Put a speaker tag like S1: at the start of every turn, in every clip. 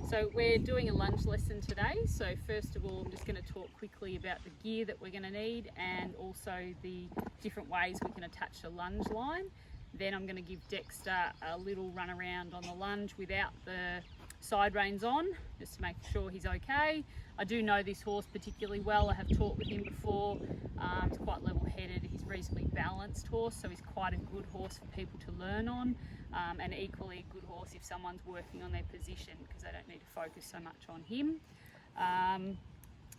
S1: So we're doing a lunge lesson today. So first of all, I'm just going to talk quickly about the gear that we're going to need and also the different ways we can attach a lunge line. Then I'm going to give Dexter a little run around on the lunge without the side reins on, just to make sure he's okay. I do know this horse particularly well. I have taught with him before. He's quite level-headed. He's a reasonably balanced horse, so he's quite a good horse for people to learn on, and equally a good horse if someone's working on their position, because they don't need to focus so much on him.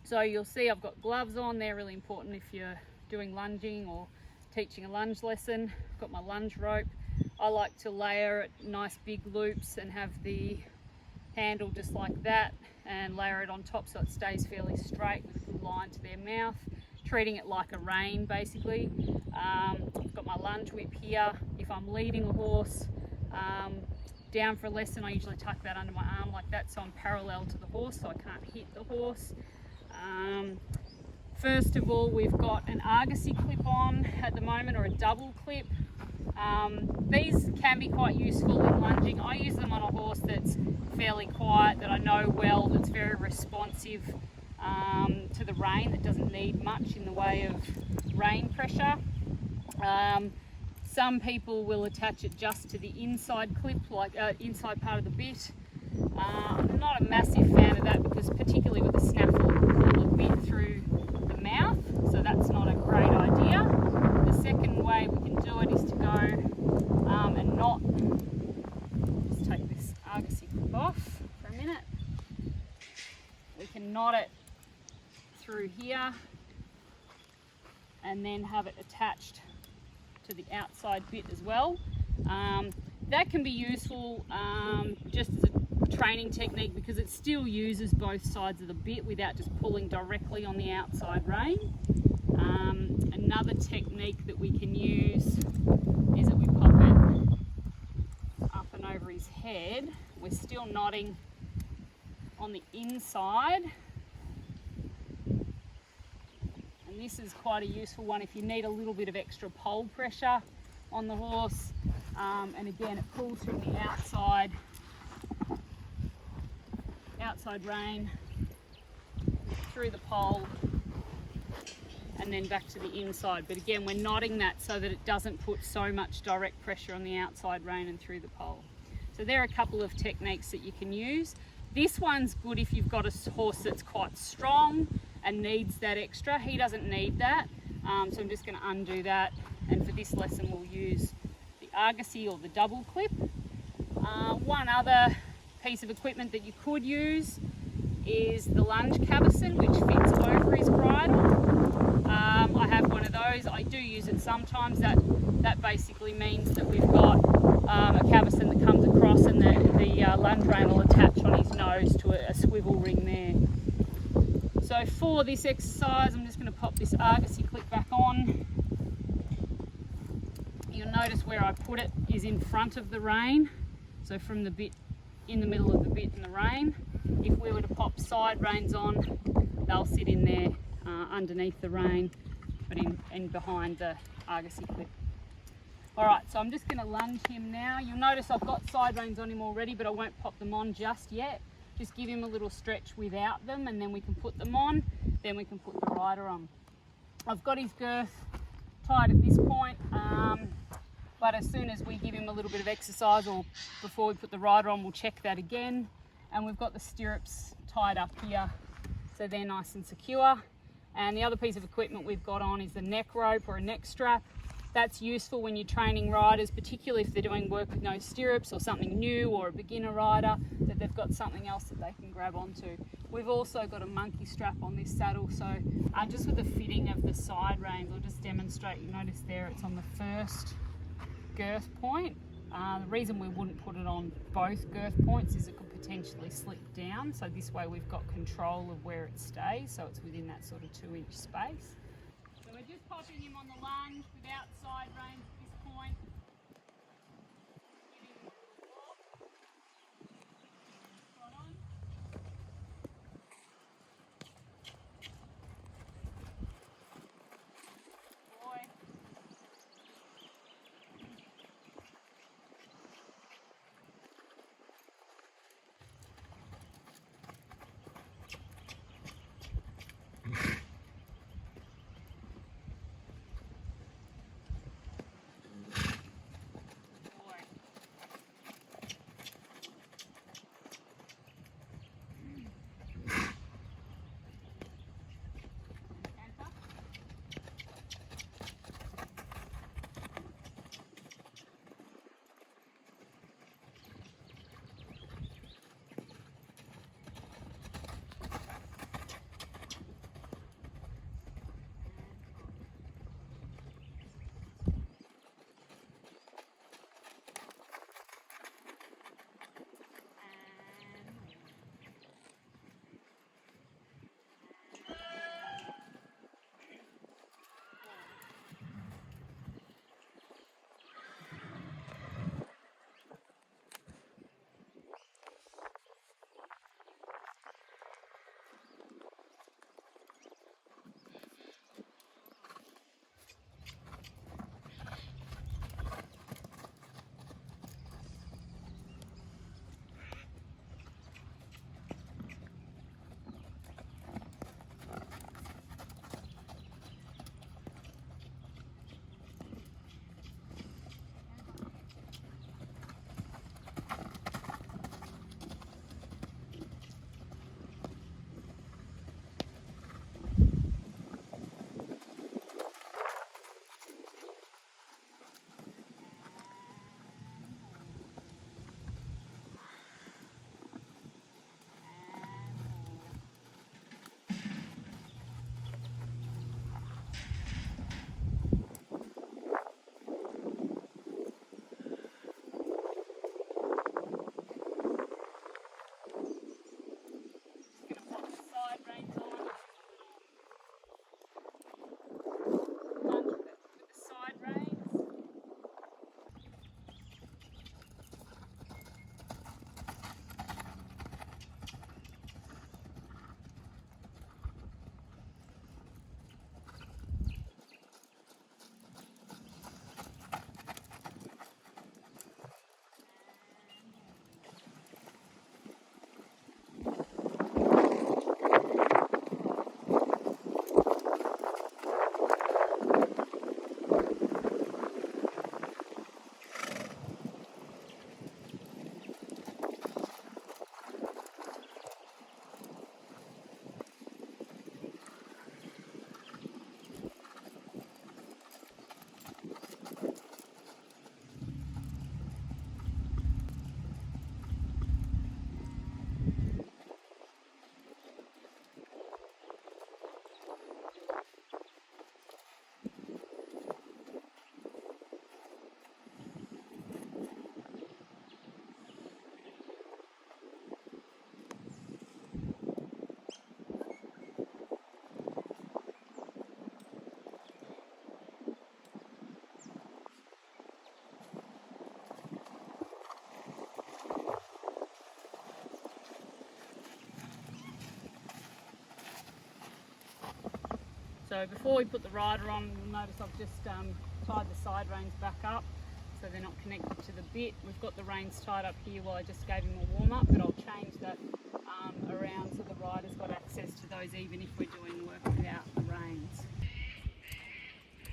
S1: So you'll see I've got gloves on. They're really important if you're doing lunging or teaching a lunge lesson. I've got my lunge rope. I like to layer it nice big loops and have the handle just like that and layer it on top so it stays fairly straight with a good line to their mouth, treating it like a rein basically. I've got my lunge whip here. If I'm leading a horse down for a lesson, I usually tuck that under my arm like that so I'm parallel to the horse so I can't hit the horse. First of all, we've got an argosy clip on at the moment, or a double clip. These can be quite useful in lunging. I use them on a horse that's fairly quiet, that I know well, that's very responsive to the rein, that doesn't need much in the way of rein pressure. Some people will attach it just to the inside clip, like inside part of the bit. I'm not a massive fan of that because particularly with the snaffle, it can pull a bit through the mouth, so that's not a great idea. The second way we can do it is to go and knot. Just take this argosy clip off for a minute. We can knot it through here and then have it attached to the outside bit as well. That can be useful just as a training technique because it still uses both sides of the bit without just pulling directly on the outside rein. Another technique that we can use is that we pop it up and over his head. We're still knotting on the inside. And this is quite a useful one if you need a little bit of extra pole pressure on the horse. And again, it pulls from the outside rein through the pole and then back to the inside. But again, we're knotting that so that it doesn't put so much direct pressure on the outside rein and through the pole. So there are a couple of techniques that you can use. This one's good if you've got a horse that's quite strong and needs that extra. He doesn't need that, so I'm just going to undo that, and for this lesson we'll use the argosy or the double clip. One other piece of equipment that you could use is the lunge cavesson, which fits over his bridle. I have one of those. I do use it sometimes. That basically means that we've got a cavesson that comes across and the lunge rein will attach on his nose to a swivel ring there. So for this exercise, I'm just going to pop this argosy clip back on. You'll notice where I put it is in front of the rein, so from the bit in the middle of the bit and the rein. If we were to pop side reins on, they'll sit in there underneath the rein, but in behind the argosy clip. Alright, so I'm just going to lunge him now. You'll notice I've got side reins on him already, but I won't pop them on just yet. Just give him a little stretch without them, and then we can put them on, then we can put the rider on. I've got his girth tied at this point, but as soon as we give him a little bit of exercise, or before we put the rider on, we'll check that again. And we've got the stirrups tied up here, so they're nice and secure. And the other piece of equipment we've got on is the neck rope or a neck strap. That's useful when you're training riders, particularly if they're doing work with no stirrups or something new, or a beginner rider, that they've got something else that they can grab onto. We've also got a monkey strap on this saddle, so just with the fitting of the side reins, I'll just demonstrate. You notice there it's on the first girth point. The reason we wouldn't put it on both girth points is it could potentially slip down, so this way we've got control of where it stays, so it's within that sort of 2-inch space. So we're just popping him on the lunge without side reins at this point. Giving him a walk. Trot on. Boy. So before we put the rider on, you'll notice I've just tied the side reins back up so they're not connected to the bit. We've got the reins tied up here while I just gave him a warm up, but I'll change that around so the rider's got access to those even if we're doing work without the reins.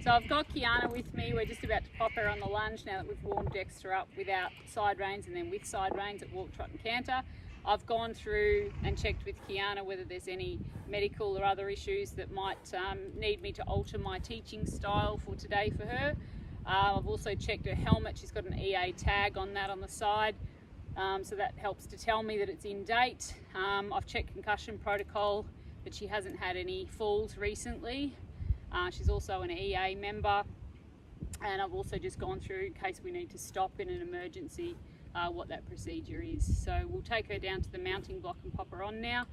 S1: So I've got Kiana with me. We're just about to pop her on the lunge now that we've warmed Dexter up without side reins and then with side reins at walk, trot and canter. I've gone through and checked with Kiana whether there's any medical or other issues that might need me to alter my teaching style for today for her. I've also checked her helmet. She's got an EA tag on that on the side, so that helps to tell me that it's in date. I've checked concussion protocol, but she hasn't had any falls recently. She's also an EA member, and I've also just gone through, in case we need to stop in an emergency, what that procedure is. So we'll take her down to the mounting block and pop her on now.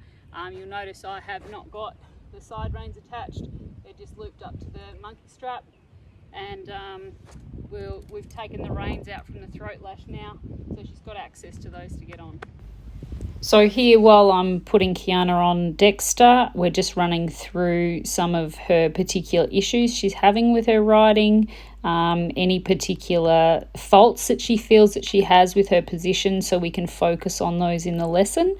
S1: You'll notice I have not got the side reins attached. They're just looped up to the monkey strap, and we've taken the reins out from the throat lash now, so she's got access to those to get on. So here, while I'm putting Kiana on Dexter, we're just running through some of her particular issues she's having with her riding, any particular faults that she feels that she has with her position, so we can focus on those in the lesson.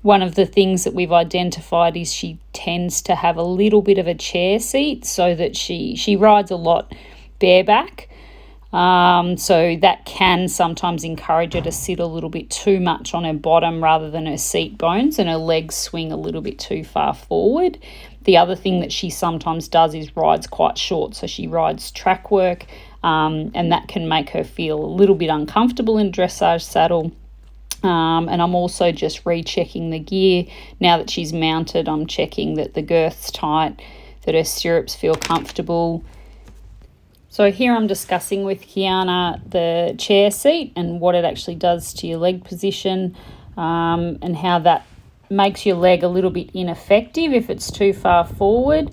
S1: One of the things that we've identified is she tends to have a little bit of a chair seat, so that she rides a lot bareback. So that can sometimes encourage her to sit a little bit too much on her bottom rather than her seat bones, and her legs swing a little bit too far forward. The other thing that she sometimes does is rides quite short, so she rides track work, and that can make her feel a little bit uncomfortable in a dressage saddle. And I'm also just rechecking the gear. Now that she's mounted, I'm checking that the girth's tight, that her stirrups feel comfortable. So here I'm discussing with Kiana the chair seat and what it actually does to your leg position, and how that makes your leg a little bit ineffective if it's too far forward.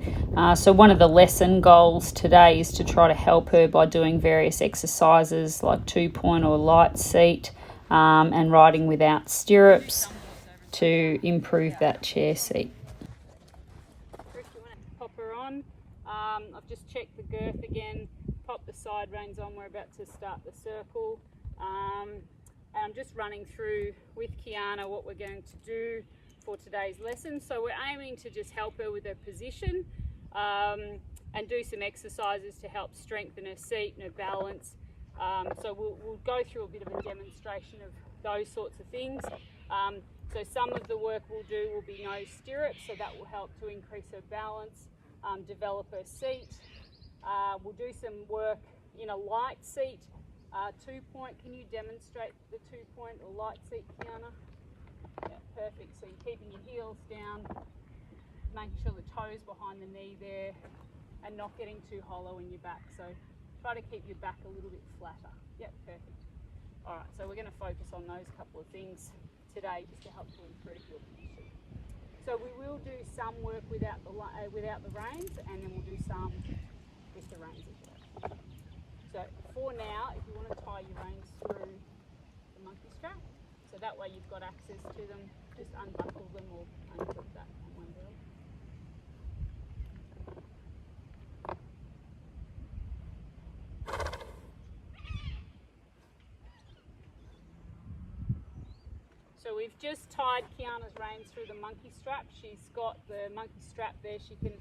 S1: So one of the lesson goals today is to try to help her by doing various exercises like 2-point or light seat, and riding without stirrups to improve that chair seat. Pop her on. I've just checked the girth again, pop the side reins on. We're about to start the circle, and I'm just running through with Kiana what we're going to do for today's lesson. So we're aiming to just help her with her position, and do some exercises to help strengthen her seat and her balance. So we'll go through a bit of a demonstration of those sorts of things. So some of the work we'll do will be no stirrups, so that will help to increase her balance, develop her seat. We'll do some work in a light seat, 2-point. Can you demonstrate the 2-point or light seat, Kiana? Yeah, perfect. So you're keeping your heels down, making sure the toes behind the knee there, and not getting too hollow in your back. So try to keep your back a little bit flatter. Yep, perfect. All right, so we're going to focus on those couple of things today just to help to improve your position. So we will do some work without the reins, and then we'll do some with the reins as well. So for now, if you want to tie your reins through the monkey strap, so that way you've got access to them, just unbuckle them or unclip that on one wheel. So we've just tied Kiana's reins through the monkey strap. She's got the monkey strap there she can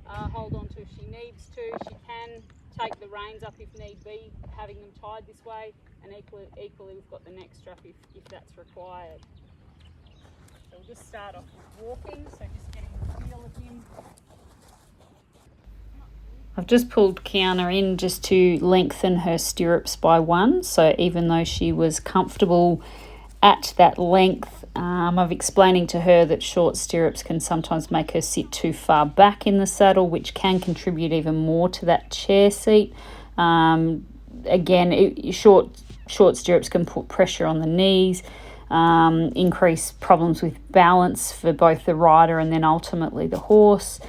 S1: hold on to if she needs to. She can take the reins up if need be, having them tied this way, and equally we've got the neck strap if that's required. So we'll just start off with walking, so just getting the feel of him. I've just pulled Kiana in just to lengthen her stirrups by 1, so even though she was comfortable at that length, I'm explaining to her that short stirrups can sometimes make her sit too far back in the saddle, which can contribute even more to that chair seat. Again, short stirrups can put pressure on the knees, increase problems with balance for both the rider and then ultimately the horse.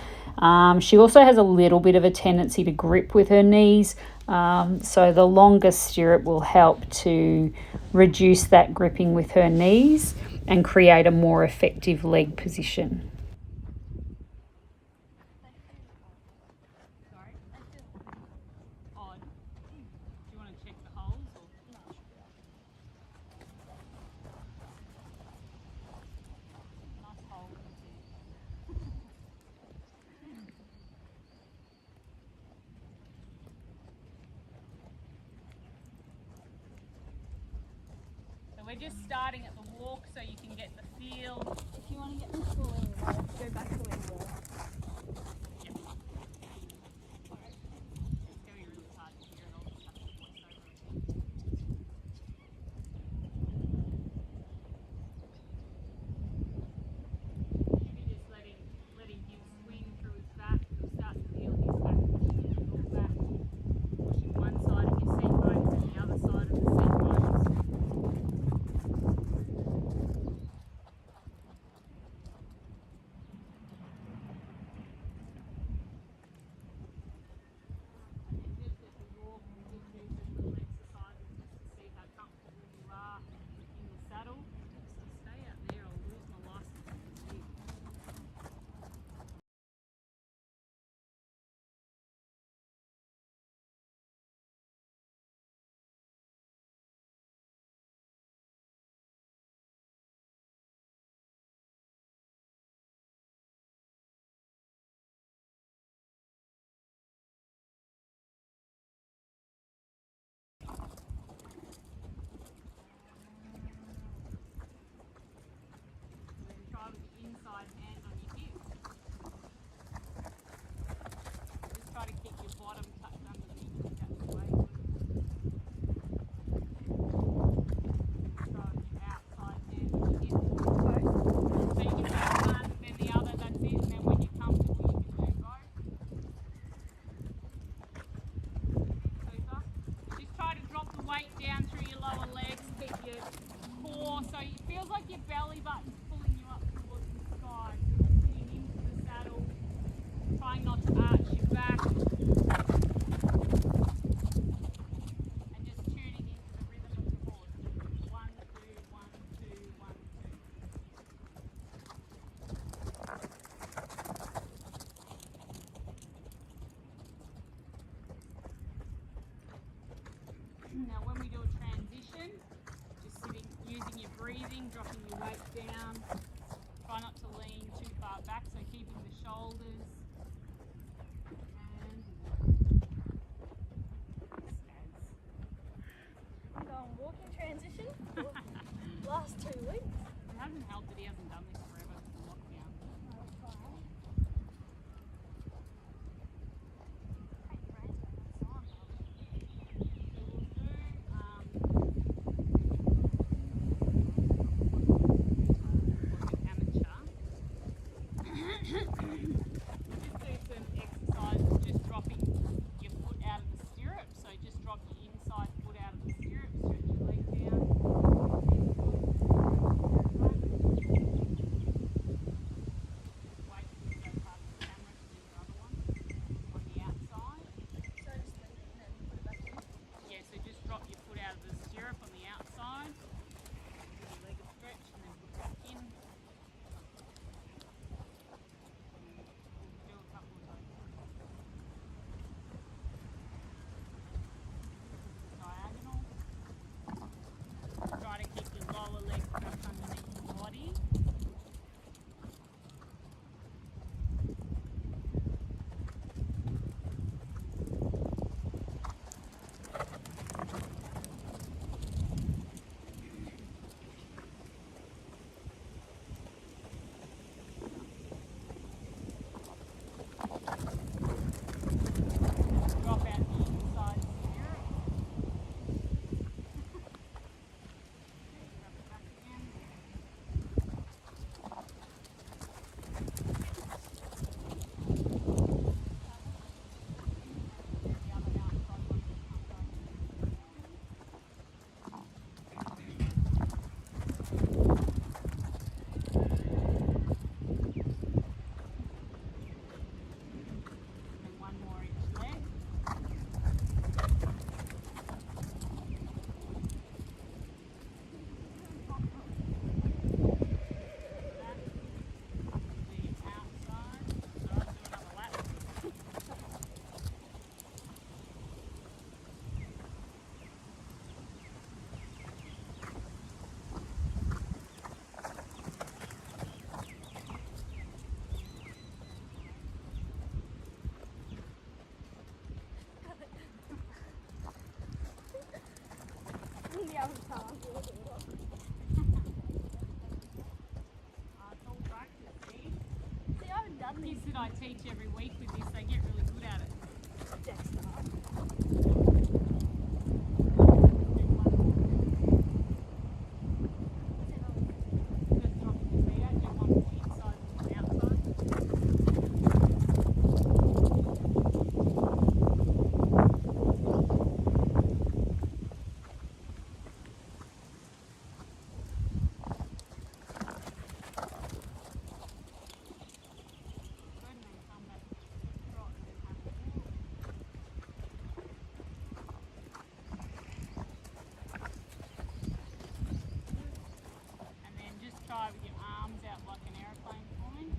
S1: She also has a little bit of a tendency to grip with her knees, so the longer stirrup will help to reduce that gripping with her knees and create a more effective leg position. we're just starting at the walk so you can get the feel.
S2: If you want to get this pulling, let's go back to where we were.
S1: Yep. It's going to be really hard to hear it all. Just have to voice over it. Maybe just letting him swing through his back. He'll start to feel his back pushing your back, pushing one side of your seat bones and the other side of the seat bones. And then just as we walk, we'll just do some little exercises just to see how comfortable you are in the saddle. So stay out there, I'll lose my license in a bit. And then try with the inside hand on your hip. Just try to keep your bottom tucked underneath your cat's waist. Try with your outside hand on your hip. So you can do one, then the other, that's it. And then when you're comfortable, you can do both. Super. Just try to drop the weight down through your lower legs. Keep your core, so it feels like your belly button's pulling you up towards the sky. So you're sitting into the saddle, trying not to arch your back. And just tuning into the rhythm of the horse. 1, 2, 1, 2, 1, 2. Now when we do a transition, just sitting, using your breathing, dropping your weight down. Try not to lean too far back, so keeping the shoulders. And
S2: I'm going walking transition for the last 2 weeks.
S1: it hasn't helped that he hasn't done this forever with the lockdown.
S2: That's fine.
S1: Just dropping your foot out of the stirrup. So just drop your inside foot out of the stirrup, stretch your leg down. Wait till you go past the camera to do the other one on the outside.
S2: So just leave it and then put it back in.
S1: Yeah, so just drop your foot out of the stirrup on the outside. Give your leg a stretch and then put it back in. Do a couple of those. Diagonal. Try to keep your lower leg tucked underneath your body. Drop out the inside stirrup. Drop it back again. The other outside one will come back. And one more each leg. The outside. So I'll do another lap.
S2: The other time, walking. done
S1: Kids
S2: these.
S1: that I teach every week with this, they get really good at it. Just drop your feet out, do one foot inside and one outside. Good, and then come back to the trot and then have a walk. And then just try with your arms out like an aeroplane flying.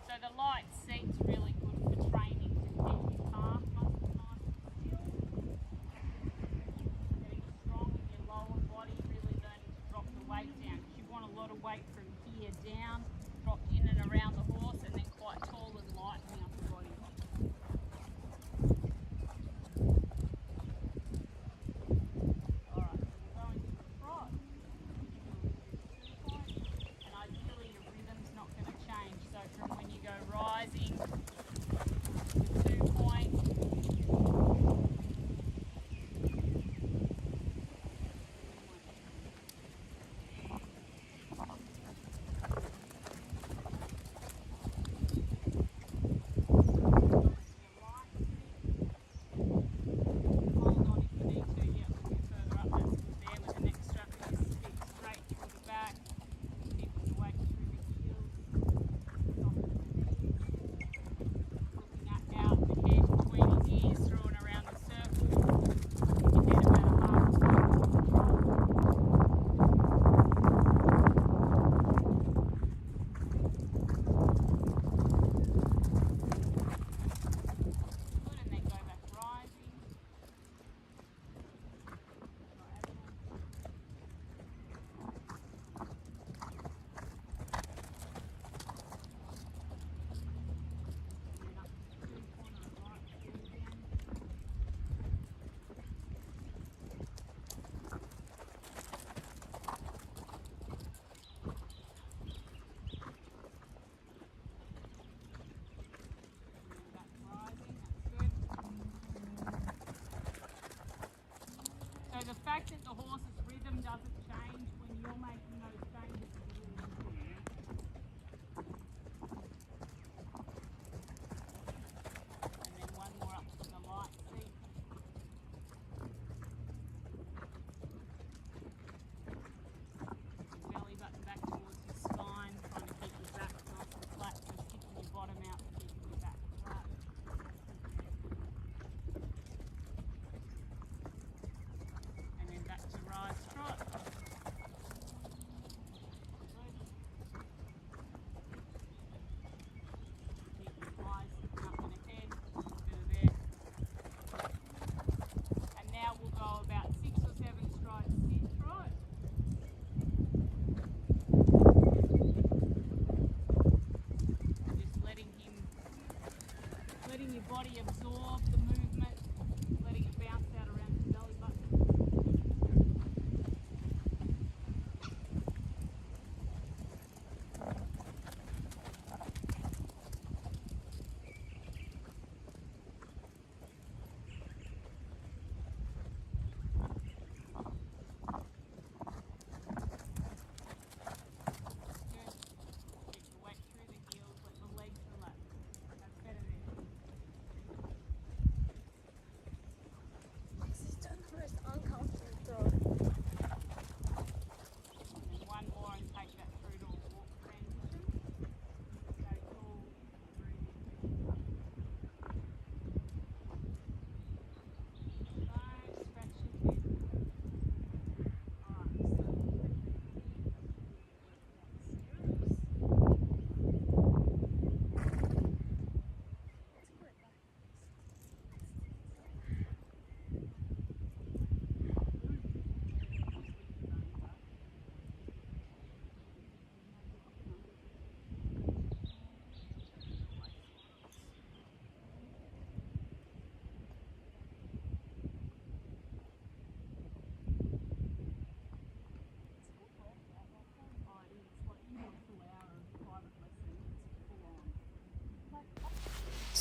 S1: So the light seat's really good for training to keep your calf muscles nice and still. Getting strong in your lower body, really learning to drop the weight down. Because you want a lot of weight from here down, dropped in and around the horse, and then quite tall and light in the upper body. Alright, so we're going to the trot. And ideally your rhythm's not going to change. So from when you go rising to 2 point,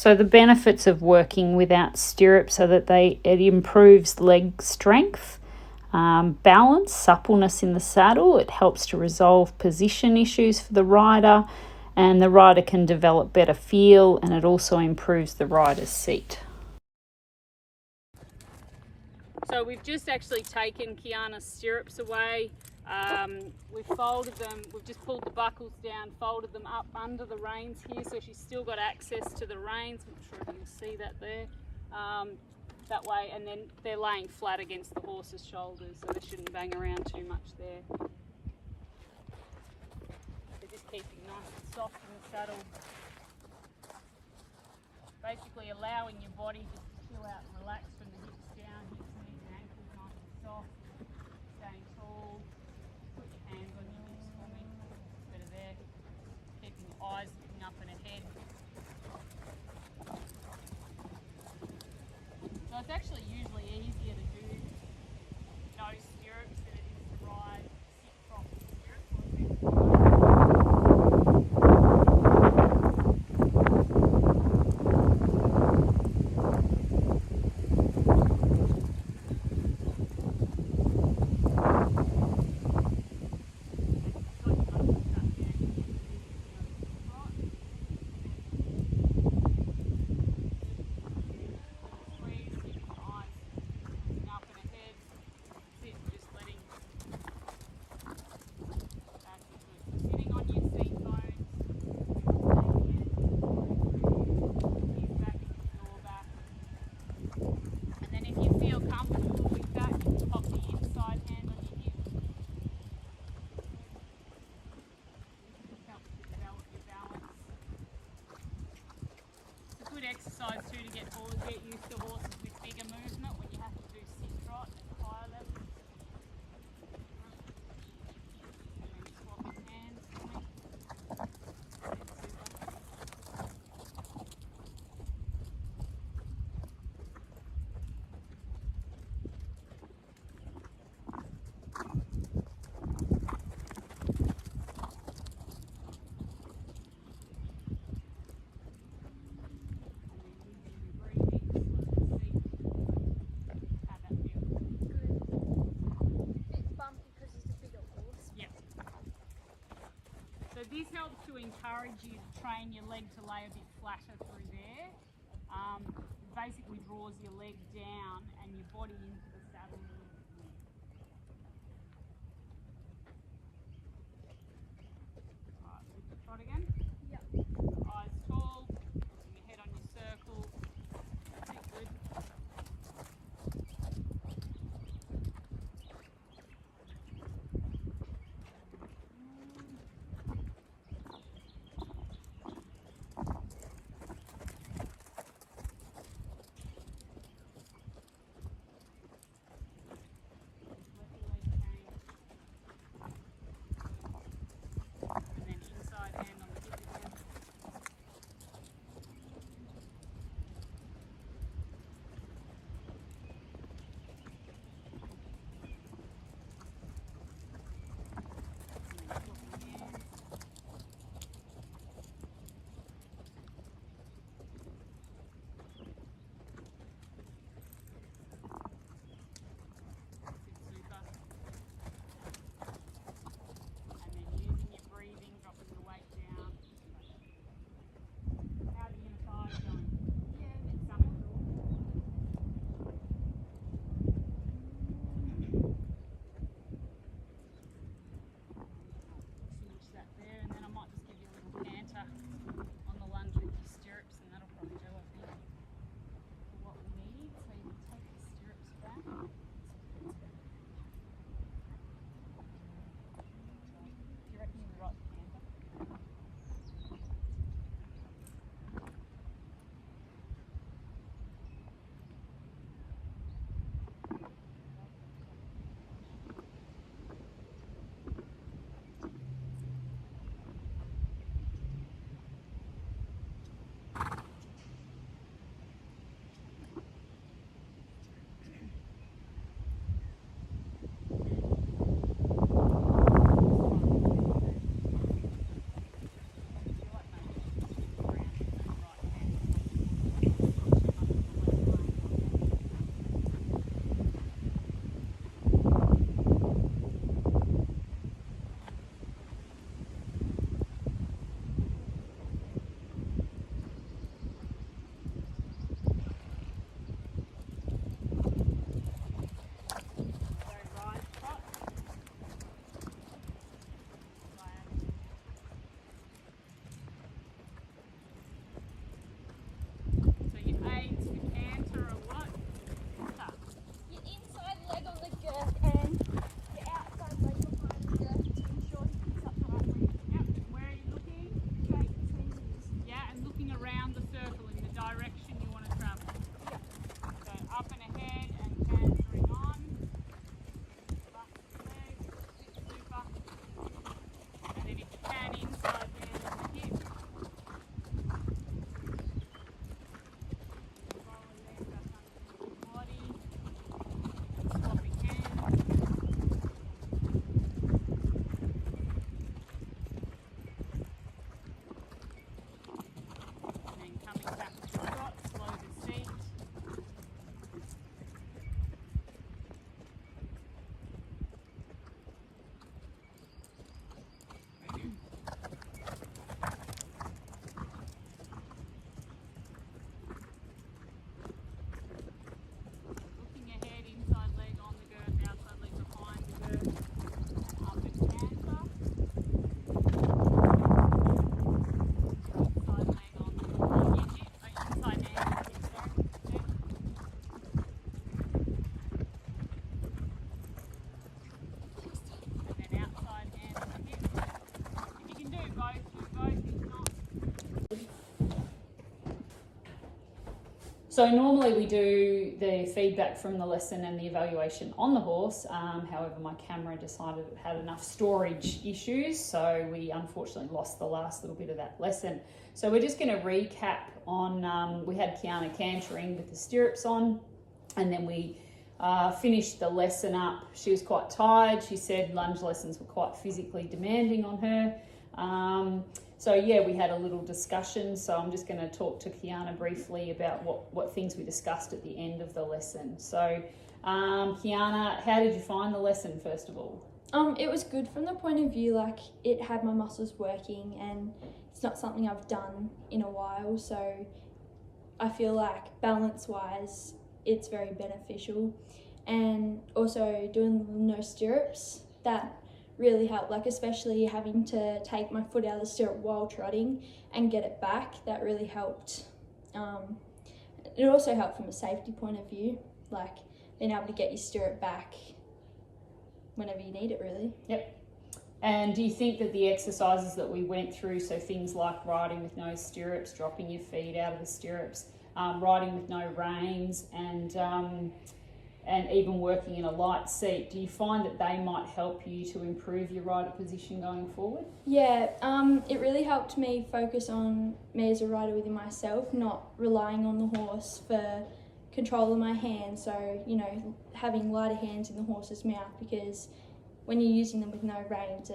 S1: So the benefits of working without stirrups are that it improves leg strength, balance, suppleness in the saddle. It helps to resolve position issues for the rider, and the rider can develop better feel, and it also improves the rider's seat. So we've just actually taken Kiana's stirrups away. We've folded them, we've just pulled the buckles down, folded them up under the reins here, so she's still got access to the reins. I'm not sure if you can see that there. That way, and then they're laying flat against the horse's shoulders, so they shouldn't bang around too much there. They're just keeping nice and soft in the saddle. Basically allowing your body just to chill out and relax from the hips down, hips, knees and ankles nice and soft, staying tall. Put your hands on your hips for me, better there. Keeping your eyes looking up and ahead. So it's actually usually easier to do no stirrups than it is to ride sit prop stirrups. Exercise too to get used to horses with bigger movement when you have to do sit trot at higher levels. And then swapping hands for me. So this helps to encourage you to train your leg to lay a bit flatter through there. Basically draws your leg down and your body into the saddle. Alright, with the trot again. Yep. Eyes tall, keeping your head on your circle. That's it, good. And then inside hand on the hip So normally we do the feedback from the lesson and the evaluation on the horse. However, my camera decided it had enough storage issues, so we unfortunately lost the last little bit of that lesson. So we're just going to recap on, we had Kiana cantering with the stirrups on, and then we finished the lesson up. She was quite tired. She said lunge lessons were quite physically demanding on her. So yeah, we had a little discussion. So I'm just going to talk to Kiana briefly about what things we discussed at the end of the lesson. So Kiana, how did you find the lesson first of all?
S2: It was good from the point of view, like it had my muscles working, and it's not something I've done in a while. So I feel like balance-wise, it's very beneficial. And also doing no stirrups, that really helped, like especially having to take my foot out of the stirrup while trotting and get it back, that really helped. It also helped from a safety point of view, like being able to get your stirrup back whenever you need it, really.
S1: Yep. And do you think that the exercises that we went through, so things like riding with no stirrups, dropping your feet out of the stirrups, riding with no reins, and even working in a light seat, do you find that they might help you to improve your rider position going forward?
S2: Yeah, it really helped me focus on me as a rider within myself, not relying on the horse for control of my hands. So, you know, having lighter hands in the horse's mouth, because when you're using them with no reins,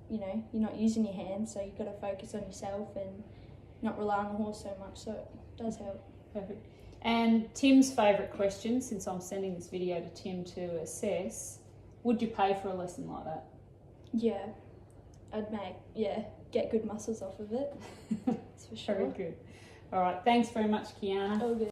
S2: you know, you're not using your hands, so you've got to focus on yourself and not rely on the horse so much, so it does help.
S1: Perfect. And Tim's favourite question, since I'm sending this video to Tim to assess, would you pay for a lesson like that?
S2: Yeah, get good muscles off of it, that's for sure.
S1: Very good. All right, thanks very much, Kiana.
S2: All good.